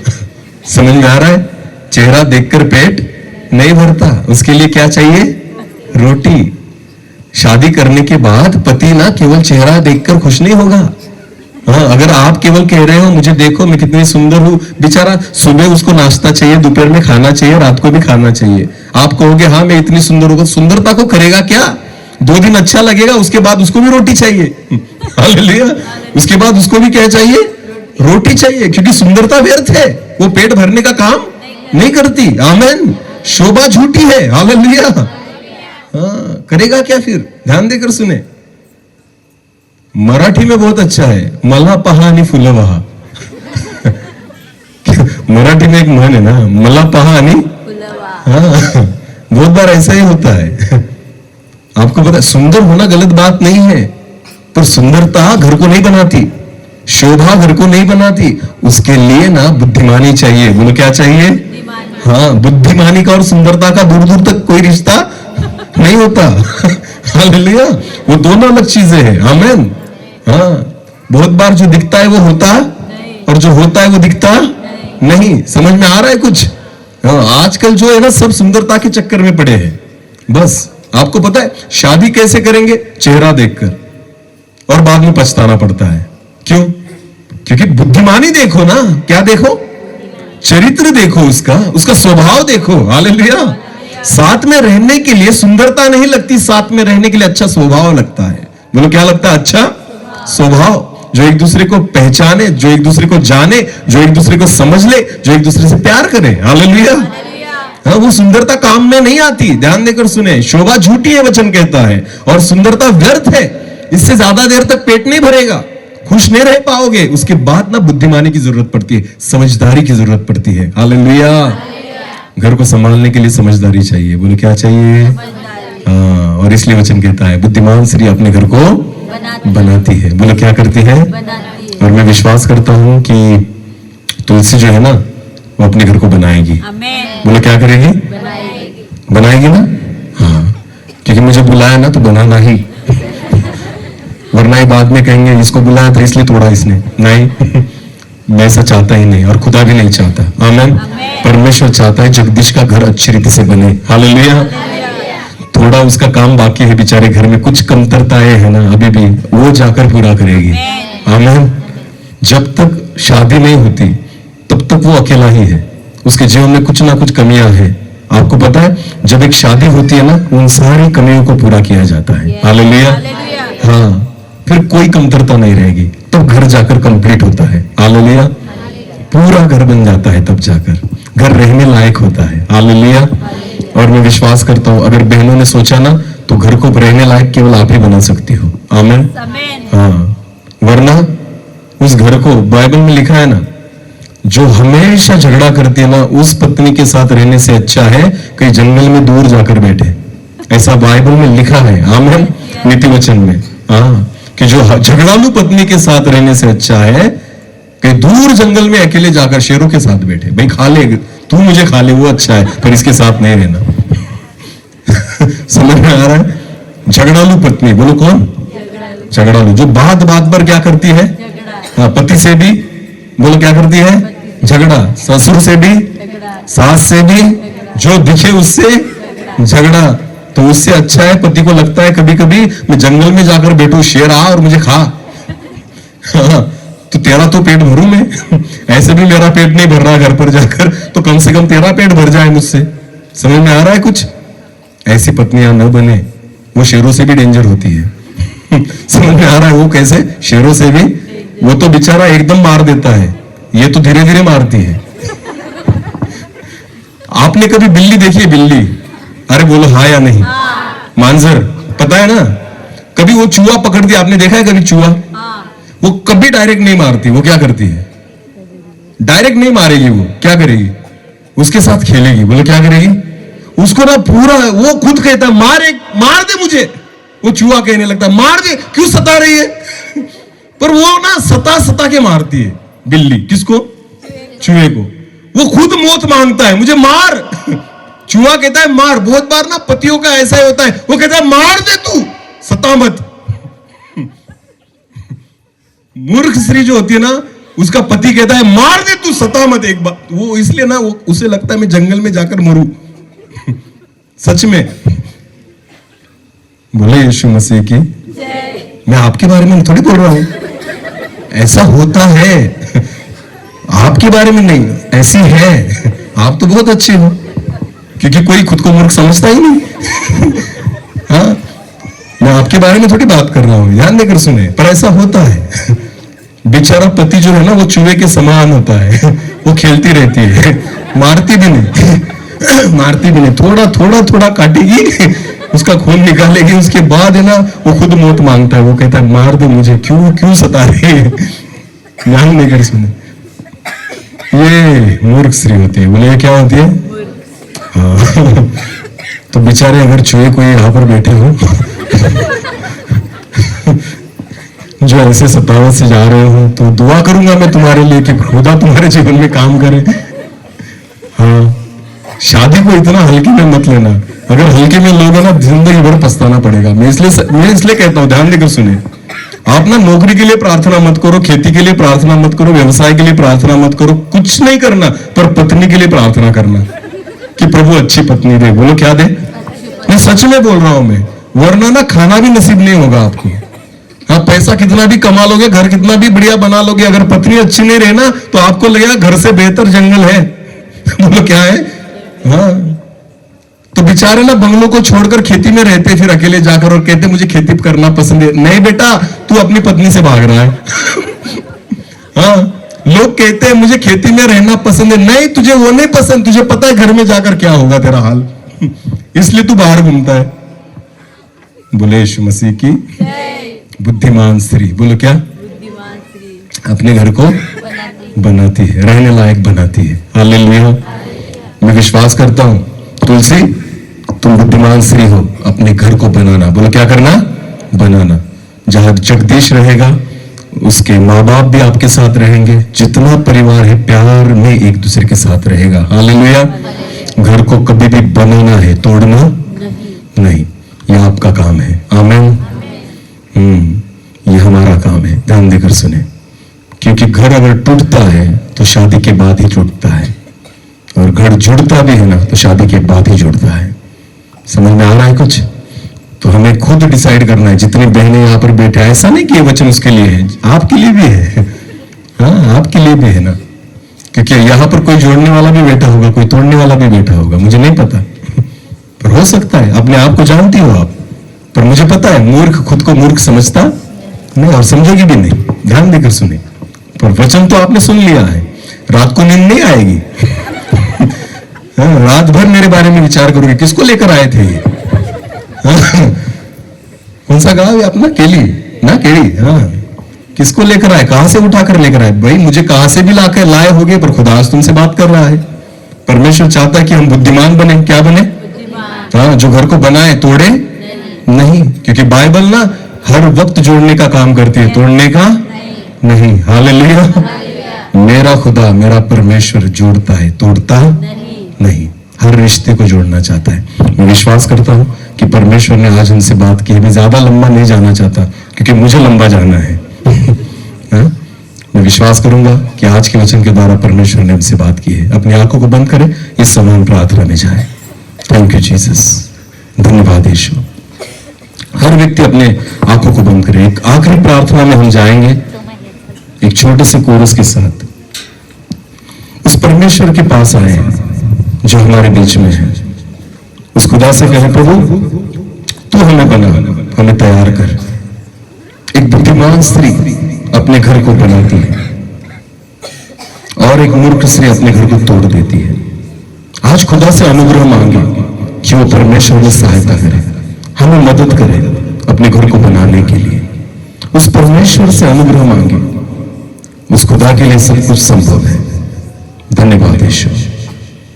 समझ में आ रहा है? चेहरा देखकर पेट नहीं भरता, उसके लिए क्या चाहिए? रोटी। शादी करने के बाद पति ना केवल चेहरा देखकर खुश नहीं होगा। हाँ, अगर आप केवल कह रहे हो मुझे देखो मैं कितनी सुंदर हूं, बेचारा सुबह उसको नाश्ता चाहिए, दोपहर में खाना चाहिए, रात को भी खाना चाहिए। आप कहोगे हाँ मैं इतनी सुंदर हूं, सुंदरता को करेगा क्या? 2 दिन अच्छा लगेगा, उसके बाद उसको भी रोटी चाहिए। हालेलुया। उसके बाद उसको भी क्या चाहिए? रोटी चाहिए, क्योंकि सुंदरता व्यर्थ है, वो पेट भरने का काम नहीं करती। आमेन। शोभा झूठी है। हालेलुया। हाँ, करेगा क्या फिर? ध्यान देकर सुने। मराठी में बहुत अच्छा है, मला पहा आणि फुलं वहा। मराठी में एक म्हण है ना, मला पहा आणि हाँ, बहुत बार ऐसा ही होता है। आपको पता है, सुंदर होना गलत बात नहीं है, पर सुंदरता घर को नहीं बनाती, शोभा घर को नहीं बनाती। उसके लिए ना बुद्धिमानी चाहिए। बोलो क्या चाहिए? हाँ, बुद्धिमानी का और सुंदरता का दूर दूर तक कोई रिश्ता नहीं होता। हालेलुया। वो दोनों अलग चीजें हैं। आमेन। हाँ, बहुत बार जो दिखता है वो होता और जो होता है वो दिखता नहीं। समझ में आ रहा है कुछ? हाँ, आजकल जो है ना सब सुंदरता के चक्कर में पड़े हैं। बस आपको पता है शादी कैसे करेंगे? चेहरा देखकर, और बाद में पछताना पड़ता है। क्यों? क्योंकि बुद्धिमानी देखो ना। क्या देखो? चरित्र देखो, उसका स्वभाव देखो। हालेलुया। साथ में रहने के लिए सुंदरता नहीं लगती, साथ में रहने के लिए अच्छा स्वभाव लगता है। बोलो क्या लगता है? अच्छा स्वभाव। जो एक दूसरे को पहचाने, जो एक दूसरे को जाने, जो एक दूसरे को समझ ले, जो एक दूसरे से प्यार करे। हालेलुया। हाँ, वो सुंदरता काम में नहीं आती। ध्यान देकर सुने। शोभा झूठी है, वचन कहता है, और सुंदरता व्यर्थ है। इससे ज्यादा देर तक पेट नहीं भरेगा, खुश नहीं रह पाओगे। उसके बाद ना बुद्धिमानी की जरूरत पड़ती है, समझदारी की जरूरत पड़ती है। हालेलुया। घर को संभालने के लिए समझदारी चाहिए। बोलो क्या चाहिए? हाँ, और इसलिए वचन कहता है बुद्धिमान स्त्री अपने घर को बनाती है। बोलो क्या करती है? और मैं विश्वास करता हूं कि तुलसी जो है ना, वो अपने घर को बनाएगी। बोलो क्या करेगी? बनाएगी ना। हाँ, क्योंकि मुझे बुलाया ना तो बनाना ही, वरना ही बाद में कहेंगे इसको बुलाया था इसलिए तोड़ा इसने। नहीं, मैं ऐसा चाहता ही नहीं, और खुदा भी नहीं चाहता। आमेन। परमेश्वर चाहता है जगदीश का घर अच्छी रीति से बने। हालेलुया। थोड़ा उसका काम बाकी है, बेचारे घर में कुछ कमतरताएं है ना अभी भी, वो जाकर पूरा करेगी। आमेन। जब तक शादी नहीं होती तब तक वो अकेला ही है, उसके जीवन में कुछ ना कुछ कमियां हैं। आपको पता है जब एक शादी होती है ना, उन सारी कमियों को पूरा किया जाता है। हालेलुया। हाँ, फिर कोई कमतरता नहीं रहेगी। तब घर जाकर कंप्लीट होता है। हालेलुया। पूरा घर बन जाता है तब जाकर घर रहने लायक होता है। हालेलुया। और मैं विश्वास करता हूं अगर बहनों ने सोचा ना तो घर को रहने लायक केवल आप ही बना सकती हो। आमीन। हाँ, वरना उस घर को बाइबल में लिखा है ना, जो हमेशा झगड़ा करती है ना, उस पत्नी के साथ रहने से अच्छा है कहीं जंगल में दूर जाकर बैठे। ऐसा बाइबल में लिखा है। आमीन। नीति वचन में हाँ, कि जो झगड़ालू पत्नी के साथ रहने से अच्छा है कहीं दूर जंगल में अकेले जाकर शेरों के साथ बैठे। भाई खा ले, तू मुझे खा ले, वो अच्छा है, पर इसके साथ नहीं रहना। समझ में आ रहा है? झगड़ालू पत्नी, बोलो कौन? झगड़ालू, जो बात बात पर क्या करती है? हाँ, पति से भी बोलो क्या करती है? झगड़ा। ससुर से भी, सास से भी, जो दिखे उससे झगड़ा। तो उससे अच्छा है, पति को लगता है कभी कभी मैं जंगल में जाकर बैठू, शेर आ और मुझे खा। हाँ, तो तेरा तो पेट भरूं मैं, ऐसे भी मेरा पेट नहीं भर रहा घर पर जाकर, तो कम से कम तेरा पेट भर जाए मुझसे। समझ में आ रहा है कुछ? ऐसी पत्नियां न बने, वो शेरों से भी डेंजर होती है। समझ में आ रहा है? वो कैसे? शेरों से भी, वो तो बेचारा एकदम मार देता है, ये तो धीरे धीरे मारती है। आपने कभी बिल्ली देखी है? बिल्ली, अरे बोलो हाँ या नहीं? मांजर, पता है ना? कभी वो चूहा पकड़ती, आपने देखा है कभी चूहा? वो कभी डायरेक्ट नहीं मारती। वो क्या करती है? डायरेक्ट नहीं मारेगी, वो क्या करेगी? उसके साथ खेलेगी। बोलो क्या करेगी? उसको ना पूरा, वो खुद कहता है मार दे मुझे, वो चूहा कहने लगता है मार दे, क्यों सता रही है? पर वो ना सता के मारती है बिल्ली। किसको? चूहे को। वो खुद मौत मांगता है, मुझे मार। चूहा कहता है मार। बहुत बार ना पतियों का ऐसा ही होता है, वो कहता है मार दे तू, सता मत। मूर्ख स्त्री जो होती है ना, उसका पति कहता है मार दे तू, सता मत एक बार। वो इसलिए ना, वो उसे लगता है मैं जंगल में जाकर मरूं। सच में। बोले यीशु मसीह की मैं आपके बारे में थोड़ी बोल रहा हूं, ऐसा होता है। आपके बारे में नहीं, ऐसी है। आप तो बहुत अच्छे हो, क्योंकि कोई खुद को मूर्ख समझता ही नहीं। हाँ, मैं आपके बारे में थोड़ी बात कर रहा हूं, ध्यान देकर सुने। पर ऐसा होता है। बेचारा पति जो है ना, वो चूहे के समान होता है। वो खेलती रहती है, मारती भी नहीं। मारती भी नहीं, थोड़ा थोड़ा थोड़ा काटेगी, उसका खून निकालेगी, उसके बाद है ना वो खुद मौत मांगता है। वो कहता है मार दे मुझे, क्यों सता रही है? ध्यान देकर सुने, ये मूर्ख स्त्री होती है। बोले ये क्या होती है? हाँ। तो बेचारे अगर चूहे कोई यहाँ पर बैठे हो जो ऐसे सतावत से जा रहे हो, तो दुआ करूंगा मैं तुम्हारे लिए कि खुदा तुम्हारे जीवन में काम करे। हाँ, शादी को इतना हल्के में मत लेना। अगर हल्के में लोगे ना, जिंदगी भर पछताना पड़ेगा। मैं इसलिए कहता हूं, ध्यान देकर सुने। आप ना नौकरी के लिए प्रार्थना मत करो, खेती के लिए प्रार्थना मत करो, व्यवसाय के लिए प्रार्थना मत करो, कुछ नहीं करना, पर पत्नी के लिए प्रार्थना करना कि प्रभु अच्छी पत्नी दे। बोलो क्या दे? मैं सच में बोल रहा हूं मैं, वरना ना खाना भी नसीब नहीं होगा आपको। हाँ, पैसा कितना भी कमा लोगे, घर कितना भी बढ़िया बना लोगे, अगर पत्नी अच्छी नहीं रहे ना, तो आपको लगेगा घर से बेहतर जंगल है। बोलो क्या है? हाँ, तो बेचारे ना बंगलों को छोड़कर खेती में रहते फिर अकेले जाकर, और कहते मुझे खेती करना पसंद है। नहीं बेटा, तू अपनी पत्नी से भाग रहा है। हाँ, लोग कहते हैं मुझे खेती में रहना पसंद है। नहीं, तुझे वो नहीं पसंद, तुझे पता है घर में जाकर क्या होगा तेरा हाल, इसलिए तू बाहर घूमता है। बोले यीशु मसीह की बुद्धिमान स्त्री। बोलो क्या? अपने घर को बनाती है, रहने लायक बनाती है। हालेलुया। मैं विश्वास करता हूं तुलसी, तुम बुद्धिमान स्त्री हो, अपने घर को बनाना। बोलो क्या करना? बनाना। जहां जगदीश रहेगा, उसके माँ बाप भी आपके साथ रहेंगे, जितना परिवार है प्यार में एक दूसरे के साथ रहेगा। हालेलुया। घर को कभी भी बनाना है, तोड़ना नहीं। यह आपका काम है। आमीन। ये हमारा काम है। ध्यान देकर सुने, क्योंकि घर अगर टूटता है तो शादी के बाद ही टूटता है, और घर जुड़ता भी है ना तो शादी के बाद ही जुड़ता है। समझ में आ रहा है कुछ? तो हमें खुद डिसाइड करना है। जितनी बहनें यहाँ पर बैठे, ऐसा नहीं कि ये वचन उसके लिए है, आपके लिए भी है। हाँ, आपके लिए भी है ना, क्योंकि यहाँ पर कोई जोड़ने वाला भी बैठा होगा, कोई तोड़ने वाला भी बैठा होगा, मुझे नहीं पता, पर हो सकता है। अपने आप को जानती हो आप, पर मुझे पता है मूर्ख खुद को मूर्ख समझता नहीं, और समझेगी भी नहीं। ध्यान देकर सुने। पर वचन तो आपने सुन लिया है, रात को नींद नहीं आएगी। रात भर मेरे बारे में विचार करोगे, किसको लेकर आए थे ये? कौन सा गांव है अपना? केली ना, केड़ी। हाँ, किसको लेकर आए, कहां से उठाकर लेकर आए? भाई मुझे कहां से भी लाकर लाए होगे, पर खुदा आज तुमसे बात कर रहा है। परमेश्वर चाहता है कि हम बुद्धिमान बने। क्या बने? हाँ, जो घर को बनाए तोड़े नहीं, क्योंकि बाइबल ना हर वक्त जोड़ने का काम करती है, तोड़ने का नहीं। हालेलुया। मेरा खुदा, मेरा परमेश्वर जोड़ता है, तोड़ता नहीं। हर रिश्ते को जोड़ना चाहता है। मैं विश्वास करता हूं कि परमेश्वर ने आज हमसे बात की है। मैं ज्यादा लंबा नहीं जाना चाहता, क्योंकि मुझे लंबा जाना है। मैं विश्वास करूंगा कि आज के वचन के द्वारा परमेश्वर ने हमसे बात की है। अपनी आंखों को बंद करें, इस समय हम प्रार्थना में जाए। थैंक यू जीसस, धन्यवाद यीशु। हर व्यक्ति अपने आंखों को बंद करे। एक आखिरी प्रार्थना में हम जाएंगे, एक छोटे से कोरस के साथ। उस परमेश्वर के पास आए जो हमारे बीच में है। उस खुदा से कहे, प्रभु तू हमें बना, हमें तैयार कर। एक बुद्धिमान स्त्री अपने घर को बनाती है और एक मूर्ख स्त्री अपने घर को तोड़ देती है। आज खुदा से अनुग्रह मांगे कि वो परमेश्वर में सहायता करे, हमें मदद करे अपने घर को बनाने के लिए। उस परमेश्वर से अनुग्रह मांगे। उस खुदा के लिए सब कुछ संभव है। धन्यवाद यीशु,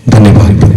धन्यवाद।